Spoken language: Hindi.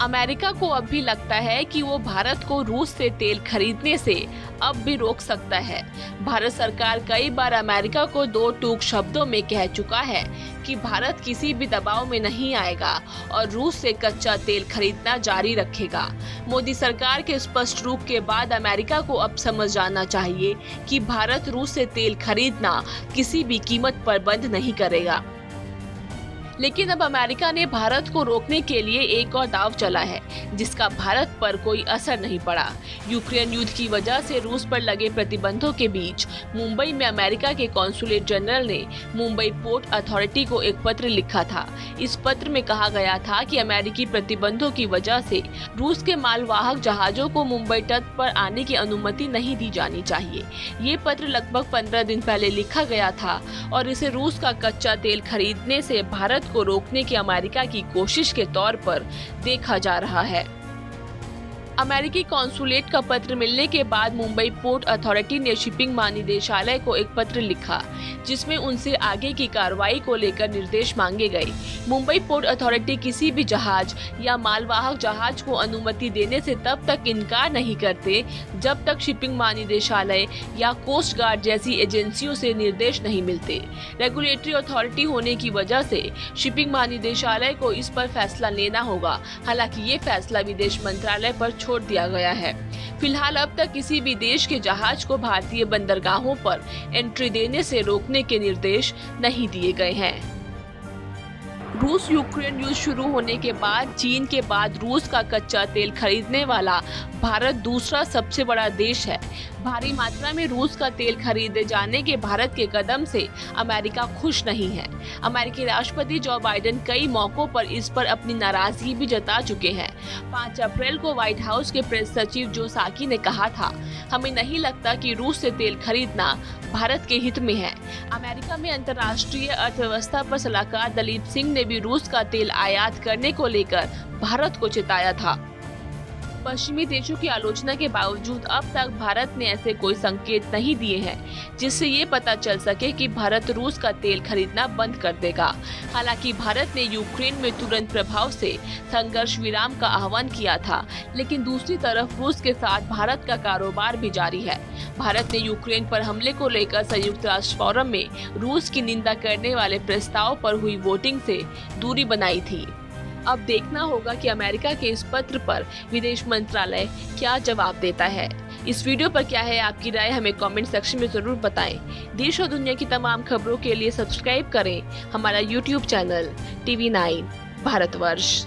अमेरिका को अब भी लगता है कि वो भारत को रूस से तेल खरीदने से अब भी रोक सकता है। भारत सरकार कई बार अमेरिका को दो टूक शब्दों में कह चुका है कि भारत किसी भी दबाव में नहीं आएगा और रूस से कच्चा तेल खरीदना जारी रखेगा। मोदी सरकार के स्पष्ट रूख के बाद अमेरिका को अब समझ जाना चाहिए कि भारत रूस से तेल खरीदना किसी भी कीमत पर बंद नहीं करेगा। लेकिन अब अमेरिका ने भारत को रोकने के लिए एक और दांव चला है, जिसका भारत पर कोई असर नहीं पड़ा। यूक्रेन युद्ध की वजह से रूस पर लगे प्रतिबंधों के बीच मुंबई में अमेरिका के कॉन्सुलेट जनरल ने मुंबई पोर्ट अथॉरिटी को एक पत्र लिखा था। इस पत्र में कहा गया था कि अमेरिकी प्रतिबंधों की वजह से रूस के मालवाहक जहाजों को मुंबई तट पर आने की अनुमति नहीं दी जानी चाहिए। ये पत्र लगभग 15 दिन पहले लिखा गया था और इसे रूस का कच्चा तेल खरीदने से भारत को रोकने की अमेरिका की कोशिश के तौर पर देखा जा रहा है। अमेरिकी कॉन्सुलेट का पत्र मिलने के बाद मुंबई पोर्ट अथॉरिटी ने शिपिंग महानिदेशालय को एक पत्र लिखा, जिसमें उनसे आगे की कार्रवाई को लेकर निर्देश मांगे गए। मुंबई पोर्ट अथॉरिटी किसी भी जहाज या मालवाहक जहाज को अनुमति देने से तब तक इनकार नहीं करते जब तक शिपिंग महानिदेशालय या कोस्ट गार्ड जैसी एजेंसियों से निर्देश नहीं मिलते। रेगुलेटरी अथॉरिटी होने की वजह से शिपिंग महानिदेशालय को इस पर फैसला लेना होगा। हालांकि ये फैसला विदेश मंत्रालय पर छोड़ दिया गया है। फिलहाल अब तक किसी भी देश के जहाज को भारतीय बंदरगाहों पर एंट्री देने से रोकने के निर्देश नहीं दिए गए हैं। रूस यूक्रेन युद्ध शुरू होने के बाद चीन के बाद रूस का कच्चा तेल खरीदने वाला भारत दूसरा सबसे बड़ा देश है। भारी मात्रा में रूस का तेल खरीदे जाने के भारत के कदम से अमेरिका खुश नहीं है। अमेरिकी राष्ट्रपति जो बाइडेन कई मौकों पर इस पर अपनी नाराजगी भी जता चुके हैं। 5 अप्रैल को व्हाइट हाउस के प्रेस सचिव जो साकी ने कहा था, हमें नहीं लगता कि रूस से तेल खरीदना भारत के हित में है। अमेरिका में अंतर्राष्ट्रीय अर्थव्यवस्था पर सलाहकार दलीप सिंह ने भी रूस का तेल आयात करने को लेकर भारत को चेताया था। पश्चिमी देशों की आलोचना के बावजूद अब तक भारत ने ऐसे कोई संकेत नहीं दिए हैं जिससे ये पता चल सके कि भारत रूस का तेल खरीदना बंद कर देगा। हालांकि भारत ने यूक्रेन में तुरंत प्रभाव से संघर्ष विराम का आह्वान किया था, लेकिन दूसरी तरफ रूस के साथ भारत का कारोबार भी जारी है। भारत ने यूक्रेन पर हमले को लेकर संयुक्त राष्ट्र फोरम में रूस की निंदा करने वाले प्रस्ताव पर हुई वोटिंग से दूरी बनाई थी। अब देखना होगा कि अमेरिका के इस पत्र पर विदेश मंत्रालय क्या जवाब देता है। इस वीडियो पर क्या है आपकी राय, हमें कमेंट सेक्शन में जरूर बताएं। देश और दुनिया की तमाम खबरों के लिए सब्सक्राइब करें हमारा YouTube चैनल TV9 भारतवर्ष।